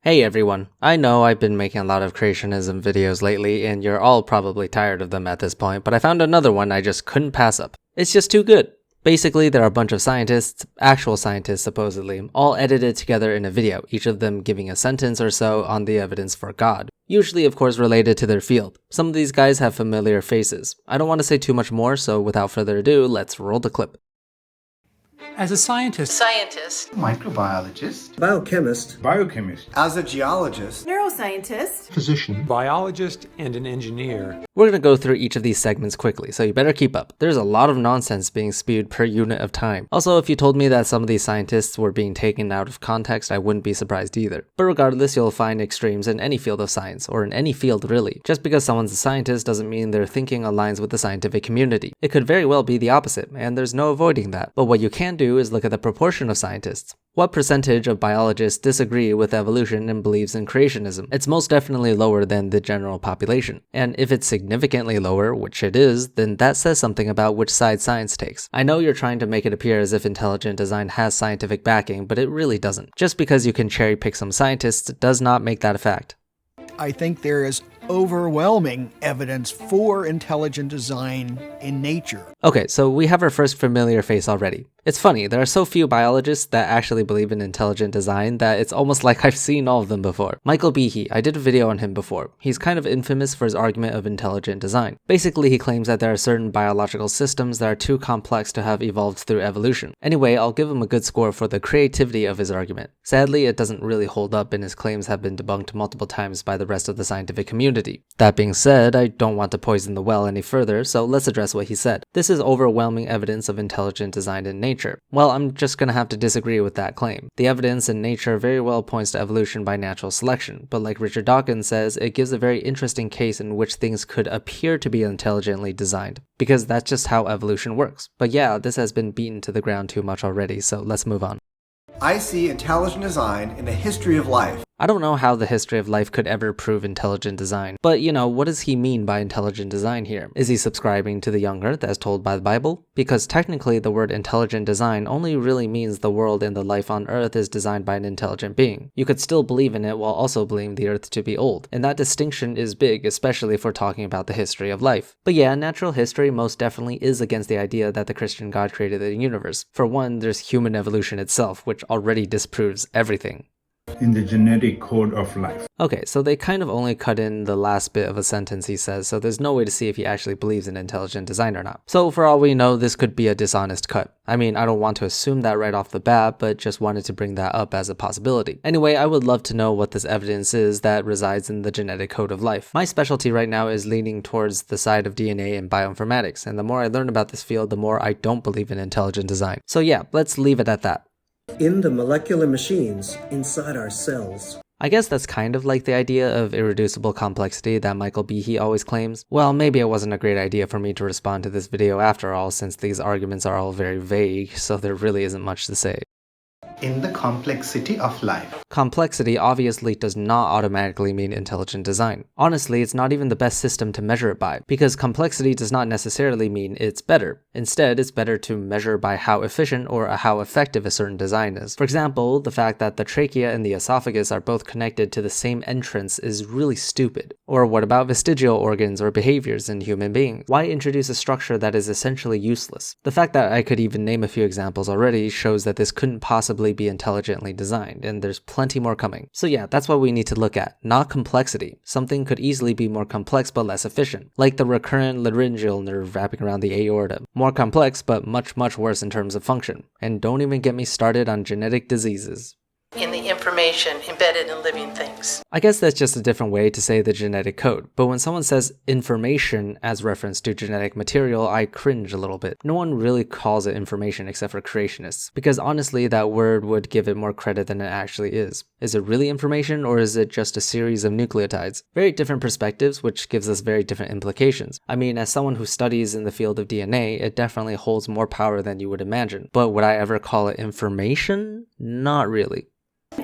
Hey everyone, I know I've been making a lot of creationism videos lately and you're all probably tired of them at this point, but I found another one I just couldn't pass up. It's just too good. Basically, there are a bunch of scientists, actual scientists supposedly, all edited together in a video, each of them giving a sentence or so on the evidence for God. Usually, of course, related to their field. Some of these guys have familiar faces. I don't want to say too much more, so without further ado, let's roll the clip. As a scientist, microbiologist, biochemist, as a geologist, neuroscientist, physician, biologist, and an engineer. We're going to go through each of these segments quickly, so you better keep up. There's a lot of nonsense being spewed per unit of time. Also, if you told me that some of these scientists were being taken out of context, I wouldn't be surprised either. But regardless, you'll find extremes in any field of science, or in any field really. Just because someone's a scientist doesn't mean their thinking aligns with the scientific community. It could very well be the opposite, and there's no avoiding that. But what you can do is look at the proportion of scientists. What percentage of biologists disagree with evolution and believes in creationism? It's most definitely lower than the general population. And if it's significantly lower, which it is, then that says something about which side science takes. I know you're trying to make it appear as if intelligent design has scientific backing, but it really doesn't. Just because you can cherry pick some scientists does not make that a fact. I think there is overwhelming evidence for intelligent design in nature. Okay, so we have our first familiar face already. It's funny, there are so few biologists that actually believe in intelligent design that it's almost like I've seen all of them before. Michael Behe, I did a video on him before. He's kind of infamous for his argument of intelligent design. Basically, he claims that there are certain biological systems that are too complex to have evolved through evolution. Anyway, I'll give him a good score for the creativity of his argument. Sadly, it doesn't really hold up and his claims have been debunked multiple times by the rest of the scientific community. That being said, I don't want to poison the well any further, so let's address what he said. This is overwhelming evidence of intelligent design in nature. Well, I'm just gonna have to disagree with that claim. The evidence in nature very well points to evolution by natural selection, but like Richard Dawkins says, it gives a very interesting case in which things could appear to be intelligently designed, because that's just how evolution works. But yeah, this has been beaten to the ground too much already, so let's move on. I see intelligent design in the history of life. I don't know how the history of life could ever prove intelligent design, but what does he mean by intelligent design here? Is he subscribing to the young earth as told by the Bible? Because technically the word intelligent design only really means the world and the life on earth is designed by an intelligent being. You could still believe in it while also believing the earth to be old, and that distinction is big, especially if we're talking about the history of life. But yeah, natural history most definitely is against the idea that the Christian God created the universe. For one, there's human evolution itself, which already disproves everything. in the genetic code of life. Okay, so they kind of only cut in the last bit of a sentence he says, so there's no way to see if he actually believes in intelligent design or not. So for all we know, this could be a dishonest cut. I mean, I don't want to assume that right off the bat, but just wanted to bring that up as a possibility. Anyway, I would love to know what this evidence is that resides in the genetic code of life. My specialty right now is leaning towards the side of DNA and bioinformatics, and the more I learn about this field, the more I don't believe in intelligent design. So yeah, let's leave it at that. In the molecular machines inside our cells. I guess that's kind of like the idea of irreducible complexity that Michael Behe always claims. Well, maybe it wasn't a great idea for me to respond to this video after all, since these arguments are all very vague, so there really isn't much to say. In the complexity of life. Complexity obviously does not automatically mean intelligent design. Honestly, it's not even the best system to measure it by, because complexity does not necessarily mean it's better. Instead, it's better to measure by how efficient or how effective a certain design is. For example, the fact that the trachea and the esophagus are both connected to the same entrance is really stupid. Or what about vestigial organs or behaviors in human beings? Why introduce a structure that is essentially useless? The fact that I could even name a few examples already shows that this couldn't possibly be intelligently designed, and there's plenty more coming. So yeah, that's what we need to look at, not complexity. Something could easily be more complex but less efficient, like the recurrent laryngeal nerve wrapping around the aorta. More complex but much worse in terms of function. And don't even get me started on genetic diseases. in the information embedded in living things. I guess that's just a different way to say the genetic code, but when someone says information as reference to genetic material, I cringe a little bit. No one really calls it information except for creationists, because honestly that word would give it more credit than it actually is. Is it really information, or is it just a series of nucleotides? Very different perspectives, which gives us very different implications. I mean, as someone who studies in the field of DNA, it definitely holds more power than you would imagine, but would I ever call it information? Not really.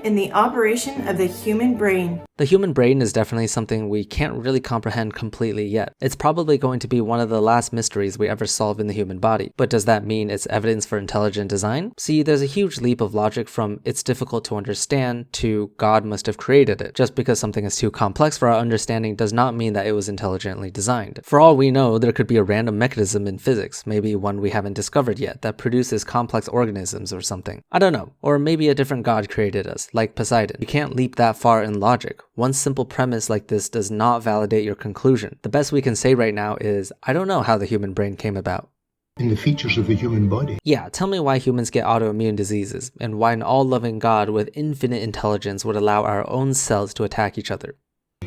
In the operation of the human brain. The human brain is definitely something we can't really comprehend completely yet. It's probably going to be one of the last mysteries we ever solve in the human body. But does that mean it's evidence for intelligent design? See, there's a huge leap of logic from it's difficult to understand to God must have created it. Just because something is too complex for our understanding does not mean that it was intelligently designed. For all we know, there could be a random mechanism in physics, maybe one we haven't discovered yet, that produces complex organisms or something. I don't know. Or maybe a different God created us, like Poseidon. You can't leap that far in logic. One simple premise like this does not validate your conclusion. The best we can say right now is, I don't know how the human brain came about. In the features of the human body. Yeah, tell me why humans get autoimmune diseases, and why an all-loving God with infinite intelligence would allow our own cells to attack each other.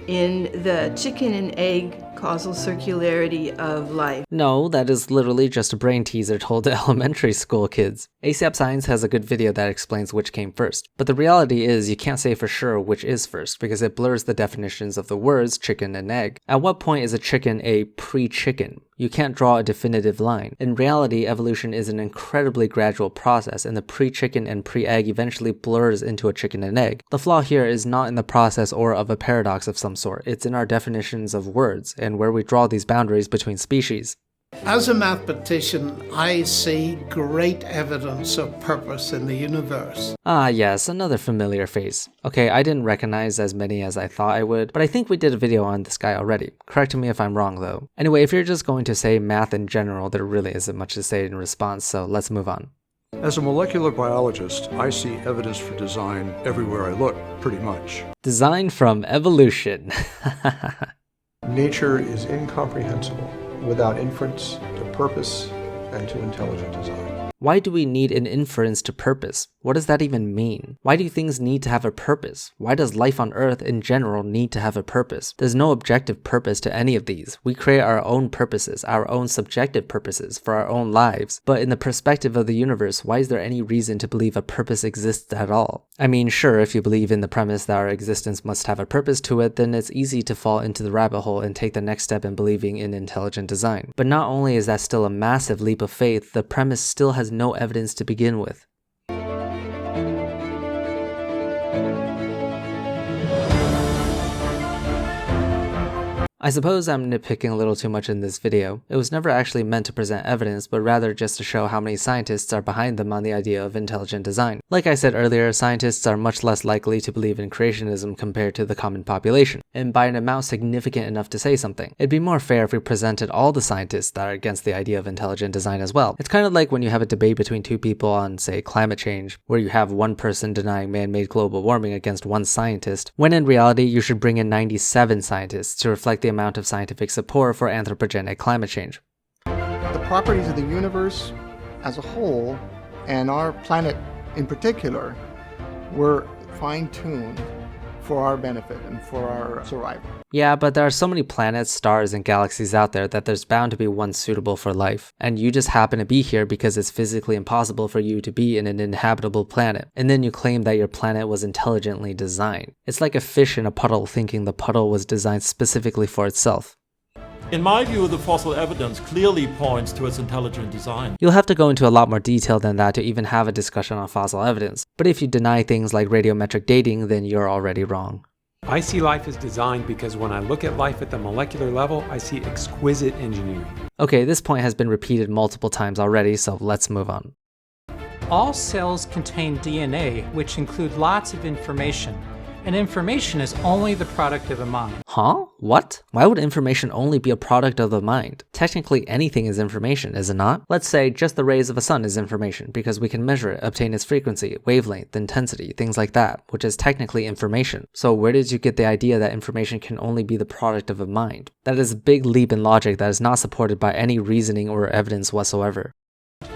In the chicken and egg causal circularity of life. No, that is literally just a brain teaser told to elementary school kids. ASAP Science has a good video that explains which came first, but the reality is you can't say for sure which is first because it blurs the definitions of the words chicken and egg. At what point is a chicken a pre-chicken? You can't draw a definitive line. In reality, evolution is an incredibly gradual process, and the pre-chicken and pre-egg eventually blurs into a chicken and egg. The flaw here is not in the process or of a paradox of some sort, it's in our definitions of words, and where we draw these boundaries between species. As a mathematician, I see great evidence of purpose in the universe. Ah yes, another familiar face. Okay, I didn't recognize as many as I thought I would, but I think we did a video on this guy already. Correct me if I'm wrong though. Anyway, if you're just going to say math in general, there really isn't much to say in response, so let's move on. As a molecular biologist, I see evidence for design everywhere I look, pretty much. Design from evolution. Nature is incomprehensible without inference to purpose and to intelligent design. Why do we need an inference to purpose? What does that even mean? Why do things need to have a purpose? Why does life on Earth in general need to have a purpose? There's no objective purpose to any of these. We create our own purposes, our own subjective purposes for our own lives. But in the perspective of the universe, why is there any reason to believe a purpose exists at all? I mean, sure, if you believe in the premise that our existence must have a purpose to it, then it's easy to fall into the rabbit hole and take the next step in believing in intelligent design. But not only is that still a massive leap of faith, the premise still has no evidence to begin with. I suppose I'm nitpicking a little too much in this video. It was never actually meant to present evidence, but rather just to show how many scientists are behind them on the idea of intelligent design. Like I said earlier, scientists are much less likely to believe in creationism compared to the common population, and by an amount significant enough to say something. It'd be more fair if we presented all the scientists that are against the idea of intelligent design as well. It's kind of like when you have a debate between two people on, say, climate change, where you have one person denying man-made global warming against one scientist, when in reality you should bring in 97 scientists to reflect the amount of scientific support for anthropogenic climate change. The properties of the universe as a whole, and our planet in particular, were fine-tuned for our benefit and for our survival. Yeah, but there are so many planets, stars, and galaxies out there that there's bound to be one suitable for life. And you just happen to be here because it's physically impossible for you to be in an inhabitable planet. And then you claim that your planet was intelligently designed. It's like a fish in a puddle thinking the puddle was designed specifically for itself. In my view, the fossil evidence clearly points to its intelligent design. You'll have to go into a lot more detail than that to even have a discussion on fossil evidence. But if you deny things like radiometric dating, then you're already wrong. I see life as designed because when I look at life at the molecular level, I see exquisite engineering. Okay, this point has been repeated multiple times already, so let's move on. All cells contain DNA, which include lots of information. And information is only the product of a mind. Huh? What? Why would information only be a product of the mind? Technically anything is information, is it not? Let's say just the rays of a sun is information because we can measure it, obtain its frequency, wavelength, intensity, things like that, which is technically information. So where did you get the idea that information can only be the product of a mind? That is a big leap in logic that is not supported by any reasoning or evidence whatsoever.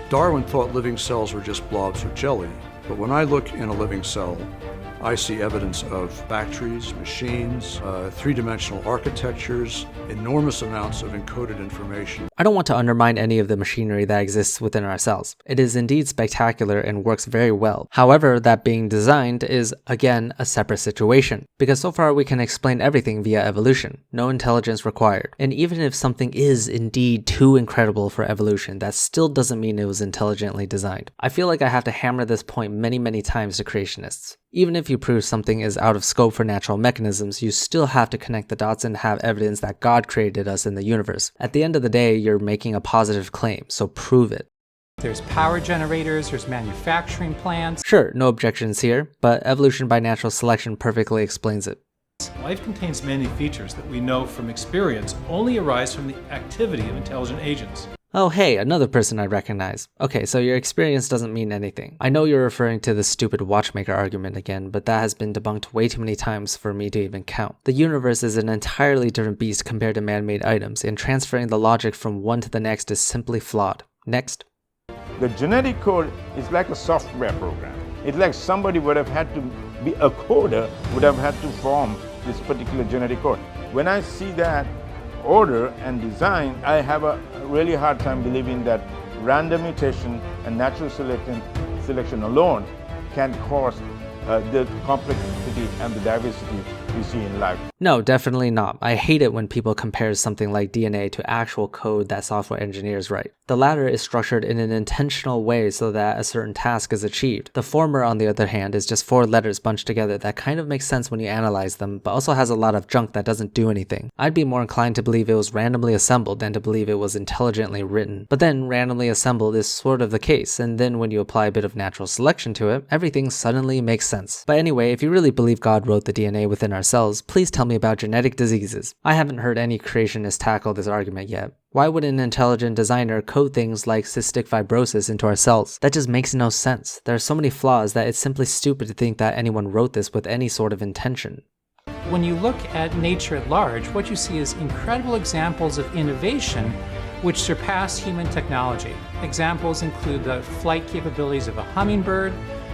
Darwin thought living cells were just blobs of jelly, but when I look in a living cell, I see evidence of factories, machines, three-dimensional architectures, enormous amounts of encoded information. I don't want to undermine any of the machinery that exists within our cells. It is indeed spectacular and works very well. However, that being designed is, again, a separate situation. Because so far we can explain everything via evolution, no intelligence required. And even if something is indeed too incredible for evolution, that still doesn't mean it was intelligently designed. I feel like I have to hammer this point many times to creationists. Even if you prove something is out of scope for natural mechanisms, you still have to connect the dots and have evidence that God created us in the universe. At the end of the day, you're making a positive claim, so prove it. There's power generators, there's manufacturing plants. Sure, no objections here, but evolution by natural selection perfectly explains it. Life contains many features that we know from experience only arise from the activity of intelligent agents. Oh hey, another person I recognize. Okay, so your experience doesn't mean anything. I know you're referring to the stupid watchmaker argument again, but that has been debunked way too many times for me to even count. The universe is an entirely different beast compared to man-made items, and transferring the logic from one to the next is simply flawed. Next. The genetic code is like a software program. It's like somebody would have had to be a coder, would have had to form this particular genetic code. When I see that order and design, I have a really hard time believing that random mutation and natural selection alone can cause the complexity and the diversity we see in life. No, definitely not. I hate it when people compare something like DNA to actual code that software engineers write. The latter is structured in an intentional way so that a certain task is achieved. The former, on the other hand, is just 4 letters bunched together that kind of makes sense when you analyze them, but also has a lot of junk that doesn't do anything. I'd be more inclined to believe it was randomly assembled than to believe it was intelligently written. But then, randomly assembled is sort of the case, and then when you apply a bit of natural selection to it, everything suddenly makes sense. But anyway, if you really believe God wrote the DNA within our cells, please tell me about genetic diseases. I haven't heard any creationists tackle this argument yet. Why would an intelligent designer code things like cystic fibrosis into our cells? That just makes no sense. There are so many flaws that it's simply stupid to think that anyone wrote this with any sort of intention. When you look at nature at large, what you see is incredible examples of innovation which surpass human technology. Examples include the flight capabilities of a hummingbird,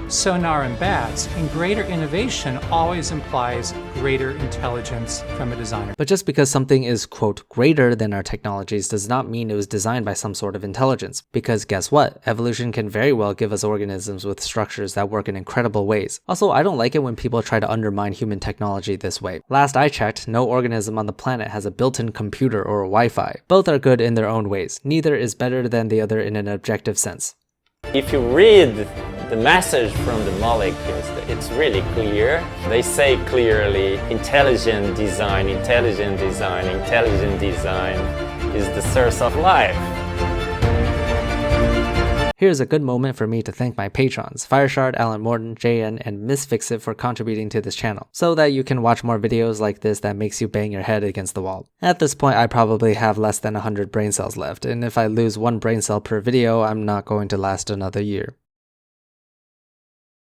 sonar in bats, and greater innovation always implies greater intelligence from a designer. But just because something is, quote, greater than our technologies does not mean it was designed by some sort of intelligence. Because guess what? Evolution can very well give us organisms with structures that work in incredible ways. Also, I don't like it when people try to undermine human technology this way. Last I checked, no organism on the planet has a built-in computer or Wi-Fi. Both are good in their own ways. Neither is better than the other in an objective sense. If you read the message from the molecules, it's really clear. They say clearly, intelligent design is the source of life. Here's a good moment for me to thank my patrons, Fireshard, Alan Morton, JN, and Misfixit for contributing to this channel, so that you can watch more videos like this that makes you bang your head against the wall. At this point, I probably have less than 100 brain cells left, and if I lose 1 brain cell per video, I'm not going to last another year.